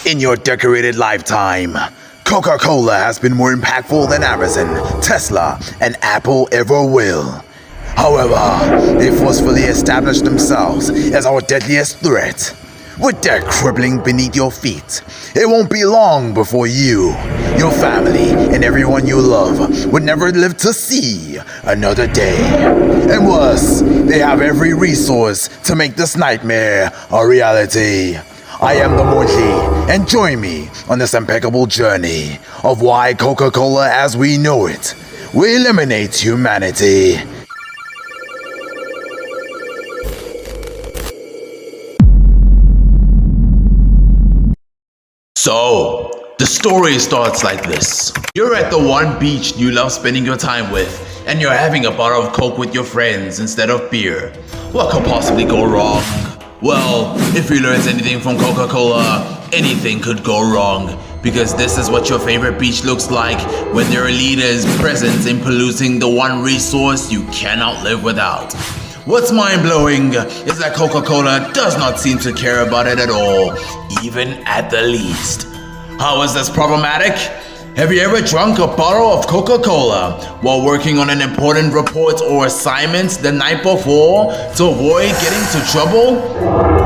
In your decorated lifetime, Coca-Cola has been more impactful than Amazon, Tesla, and Apple ever will. However, they forcefully established themselves as our deadliest threat. With death crippling beneath your feet, it won't be long before you, your family, and everyone you love would never live to see another day. And worse, they have every resource to make this nightmare a reality. I am the Monji, and join me on this impeccable journey of why Coca-Cola as we know it will eliminate humanity. So, the story starts like this. You're at the one beach you love spending your time with, and you're having a bottle of Coke with your friends instead of beer. What could possibly go wrong? Well, if you learned anything from Coca-Cola, anything could go wrong. Because this is what your favorite beach looks like when their leader is present in polluting the one resource you cannot live without. What's mind-blowing is that Coca-Cola does not seem to care about it at all, even at the least. How is this problematic? Have you ever drunk a bottle of Coca-Cola while working on an important report or assignment the night before to avoid getting into trouble?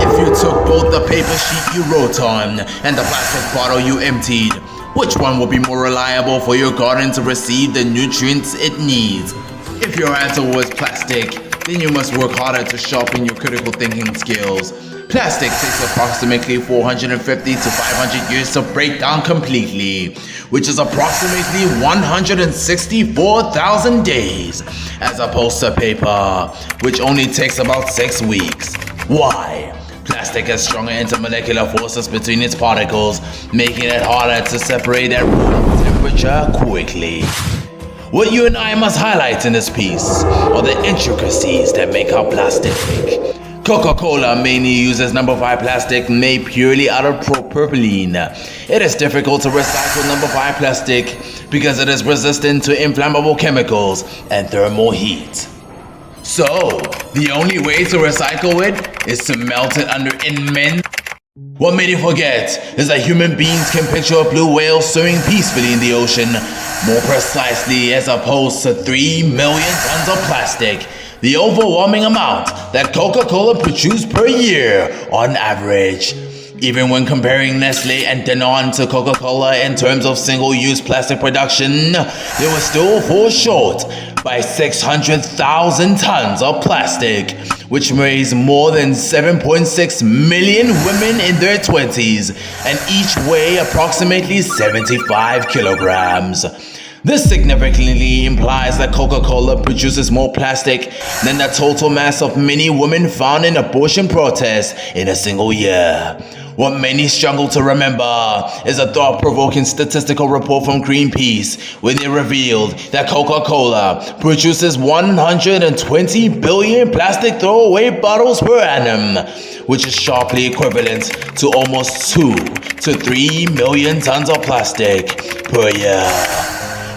If you took both the paper sheet you wrote on and the plastic bottle you emptied, which one will be more reliable for your garden to receive the nutrients it needs? If your answer was plastic, then you must work harder to sharpen your critical thinking skills. Plastic takes approximately 450 to 500 years to break down completely, which is approximately 164,000 days, as opposed to paper, which only takes about 6 weeks. Why? Plastic has stronger intermolecular forces between its particles, making it harder to separate at room temperature quickly. What you and I must highlight in this piece are the intricacies that make up plastic. Coca-Cola mainly uses number 5 plastic made purely out of propylene. It is difficult to recycle number 5 plastic because it is resistant to inflammable chemicals and thermal heat. So, the only way to recycle it is to melt it under immense. What many forget is that human beings can picture a blue whale swimming peacefully in the ocean, more precisely as opposed to 3 million tons of plastic, the overwhelming amount that Coca-Cola produced per year on average. Even when comparing Nestle and Danone to Coca-Cola in terms of single-use plastic production, they were still fall short by 600,000 tons of plastic, which raised more than 7.6 million women in their 20s, and each weigh approximately 75 kilograms. This significantly implies that Coca-Cola produces more plastic than the total mass of many women found in abortion protests in a single year. What many struggle to remember is a thought-provoking statistical report from Greenpeace, where they revealed that Coca-Cola produces 120 billion plastic throwaway bottles per annum, which is sharply equivalent to almost 2 to 3 million tons of plastic per year.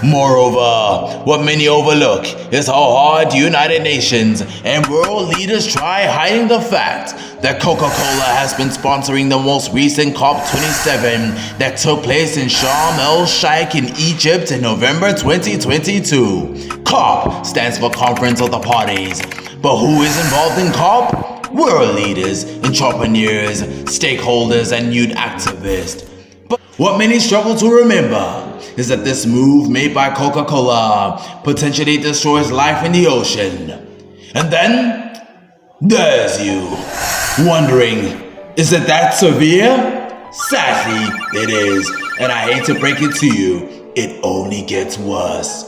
Moreover, what many overlook is how hard the United Nations and world leaders try hiding the fact that Coca-Cola has been sponsoring the most recent COP27 that took place in Sharm el-Sheikh in Egypt in November 2022. COP stands for Conference of the Parties, but who is involved in COP? World leaders, entrepreneurs, stakeholders, and youth activists. But what many struggle to remember is that this move made by Coca-Cola potentially destroys life in the ocean. And then, there's you, wondering, is it that severe? Sadly, it is, and I hate to break it to you, it only gets worse.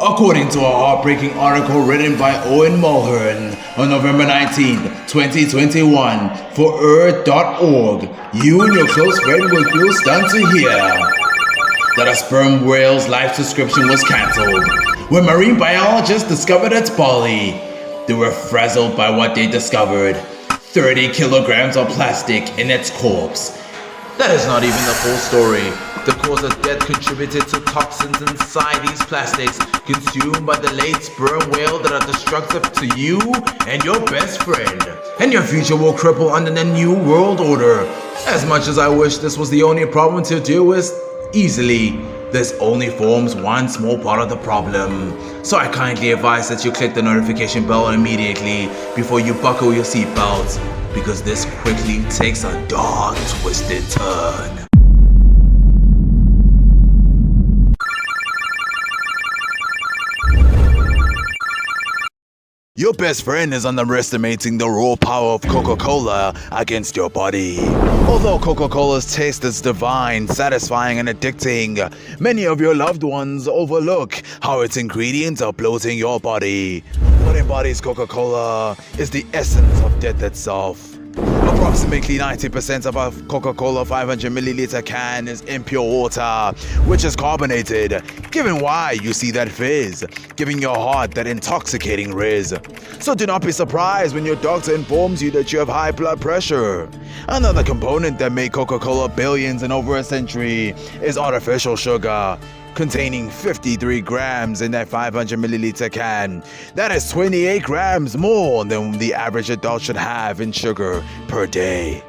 According to a heartbreaking article written by Owen Mulhern on November 19, 2021 for Earth.org, you and your close friend will feel stunned to hear that a sperm whale's life subscription was cancelled. When marine biologists discovered its body, they were frazzled by what they discovered: 30 kilograms of plastic in its corpse. That is not even the full story. The cause of death contributed to toxins inside these plastics consumed by the late sperm whale that are destructive to you and your best friend. And your future will cripple under the new world order. As much as I wish this was the only problem to deal with easily, this only forms one small part of the problem. So I kindly advise that you click the notification bell immediately before you buckle your seatbelts, because this quickly takes a dark, twisted turn. Your best friend is underestimating the raw power of Coca-Cola against your body. Although Coca-Cola's taste is divine, satisfying, and addicting, many of your loved ones overlook how its ingredients are bloating your body. What embodies Coca-Cola is the essence of death itself. Approximately 90% of a Coca-Cola 500ml can is impure water, which is carbonated, giving why you see that fizz, giving your heart that intoxicating rizz. So do not be surprised when your doctor informs you that you have high blood pressure. Another component that made Coca-Cola billions in over a century is artificial sugar, containing 53 grams in that 500ml can. That is 28 grams more than the average adult should have in sugar per day.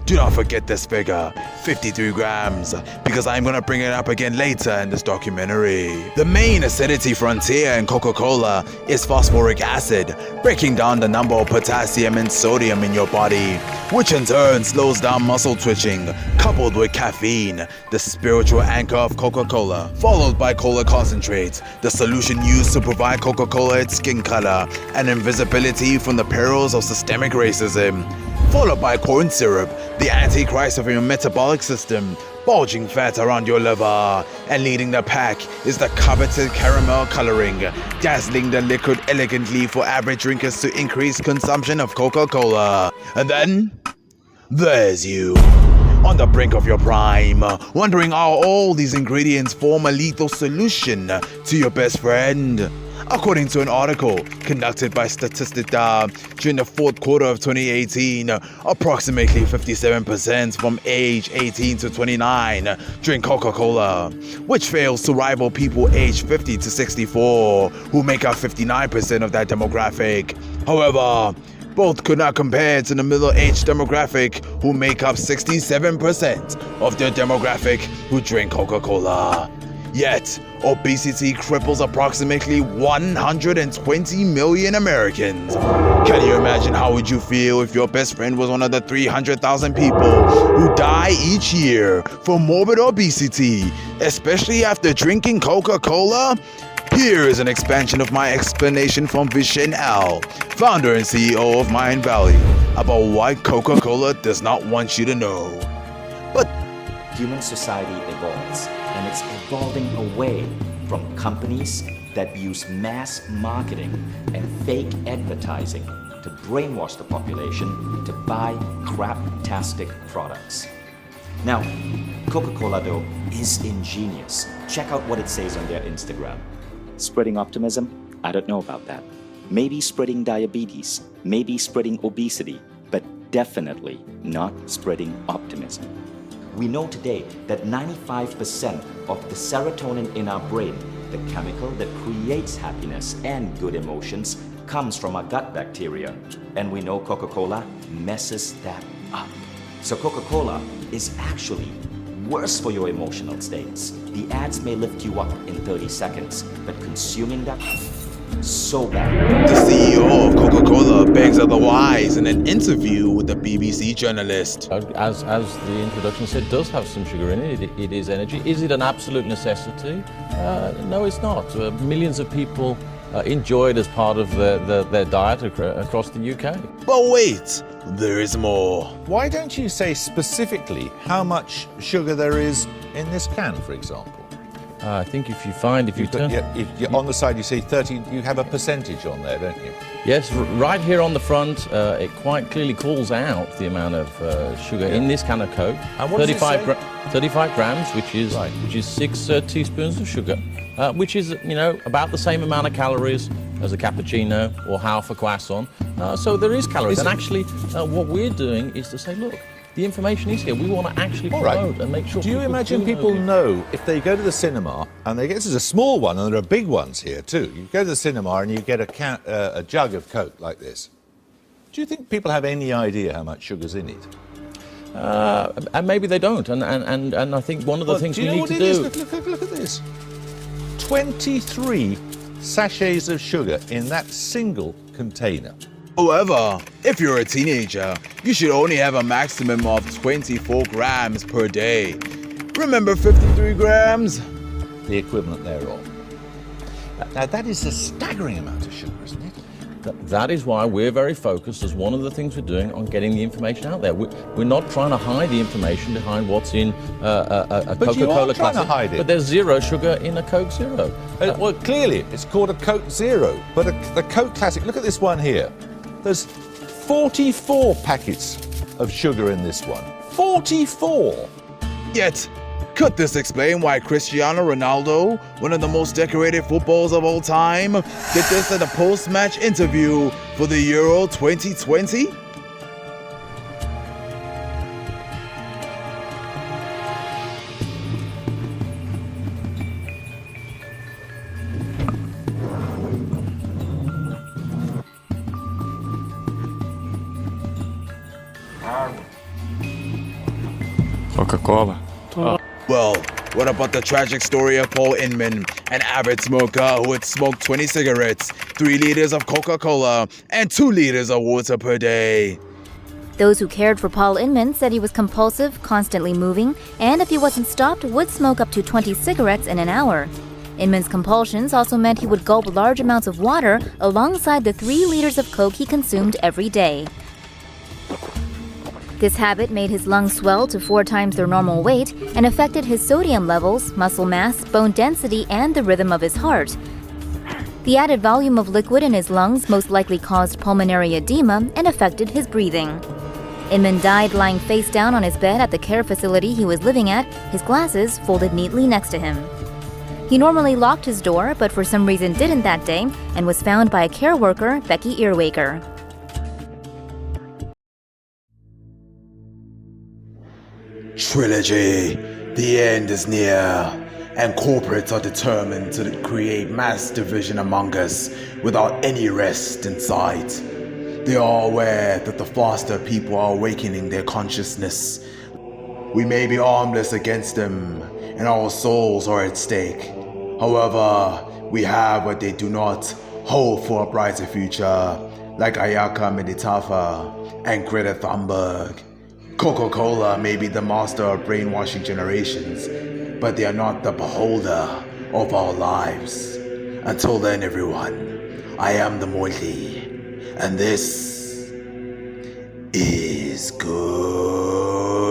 Do not forget this figure, 53 grams, because I'm going to bring it up again later in this documentary. The main acidity frontier in Coca-Cola is phosphoric acid, breaking down the number of potassium and sodium in your body, which in turn slows down muscle twitching, coupled with caffeine, the spiritual anchor of Coca-Cola, followed by cola concentrate, the solution used to provide Coca-Cola its skin color and invisibility from the perils of systemic racism, followed by corn syrup, the antichrist of your metabolic system, bulging fat around your liver, and leading the pack is the coveted caramel coloring, dazzling the liquid elegantly for average drinkers to increase consumption of Coca-Cola. And then, there's you, on the brink of your prime, wondering how all these ingredients form a lethal solution to your best friend. According to an article conducted by Statista during the fourth quarter of 2018, approximately 57% from age 18 to 29 drink Coca-Cola, which fails to rival people aged 50 to 64, who make up 59% of that demographic. However, both could not compare to the middle-aged demographic, who make up 67% of their demographic who drink Coca-Cola. Yet, obesity cripples approximately 120 million Americans. Can you imagine how would you feel if your best friend was one of the 300,000 people who die each year from morbid obesity, especially after drinking Coca-Cola? Here is an expansion of my explanation from Vishen L, founder and CEO of Mind Valley, about why Coca-Cola does not want you to know. But human society evolves, and it's evolving away from companies that use mass marketing and fake advertising to brainwash the population to buy crap-tastic products. Now, Coca-Cola though is ingenious. Check out what it says on their Instagram. Spreading optimism? I don't know about that. Maybe spreading diabetes, maybe spreading obesity, but definitely not spreading optimism. We know today that 95% of the serotonin in our brain, the chemical that creates happiness and good emotions, comes from our gut bacteria. And we know Coca-Cola messes that up. So Coca-Cola is actually worse for your emotional states. The ads may lift you up in 30 seconds, but consuming that, so bad. the CEO of Coca-Cola begs otherwise in an interview with a BBC journalist. As the introduction said, does have some sugar in it. It is energy. Is it an absolute necessity? No, it's not. Millions of people enjoy it as part of their diet across the UK. But wait, there is more. Why don't you say specifically how much sugar there is in this can, for example? I think if you turn... On the side you say 30, you have a percentage on there, don't you? Yes, right here on the front, it quite clearly calls out the amount of sugar in this can of Coke. And what does it say? 35 grams, which is 6 teaspoons of sugar, which is, about the same amount of calories as a cappuccino or half a croissant. So there is calories. And actually, what we're doing is to say, look, The information is here. We want to actually All right. promote and make sure. Do you imagine people know if they go to the cinema and they get, this is a small one and there are big ones here too. You go to the cinema and you get a jug of Coke like this. Do you think people have any idea how much sugar's in it? And maybe they don't. And I think one of the things we need to do. Look at this. 23 sachets of sugar in that single container. However, if you're a teenager, you should only have a maximum of 24 grams per day. Remember 53 grams? The equivalent thereof. Now that is a staggering amount of sugar, isn't it? That is why we're very focused, as one of the things we're doing, on getting the information out there. We're not trying to hide the information behind what's in a But you Coca-Cola are trying to Classic. hide it. But there's zero sugar in a Coke Zero. Well, clearly, it's called a Coke Zero, but the Coke Classic, look at this one here. There's 44 packets of sugar in this one. 44! Yet, could this explain why Cristiano Ronaldo, one of the most decorated footballers of all time, did this at a post-match interview for the Euro 2020? Coca-Cola. Well, what about the tragic story of Paul Inman, an avid smoker who would smoke 20 cigarettes, 3 liters of Coca-Cola, and 2 liters of water per day? Those who cared for Paul Inman said he was compulsive, constantly moving, and if he wasn't stopped, would smoke up to 20 cigarettes in an hour. Inman's compulsions also meant he would gulp large amounts of water alongside the 3 liters of Coke he consumed every day. This habit made his lungs swell to 4 times their normal weight and affected his sodium levels, muscle mass, bone density, and the rhythm of his heart. The added volume of liquid in his lungs most likely caused pulmonary edema and affected his breathing. Inman died lying face down on his bed at the care facility he was living at, his glasses folded neatly next to him. He normally locked his door, but for some reason didn't that day, and was found by a care worker, Becky Earwaker. Trilogy, the end is near, and corporates are determined to create mass division among us without any rest in sight. They are aware that the faster people are awakening their consciousness, we may be armless against them, and our souls are at stake. However, we have what they do not: hope for a brighter future, like Ayaka Meditafa and Greta Thunberg. Coca-Cola may be the master of brainwashing generations, but they are not the beholder of our lives. Until then, everyone, I am the Moiti, and this is goodbye.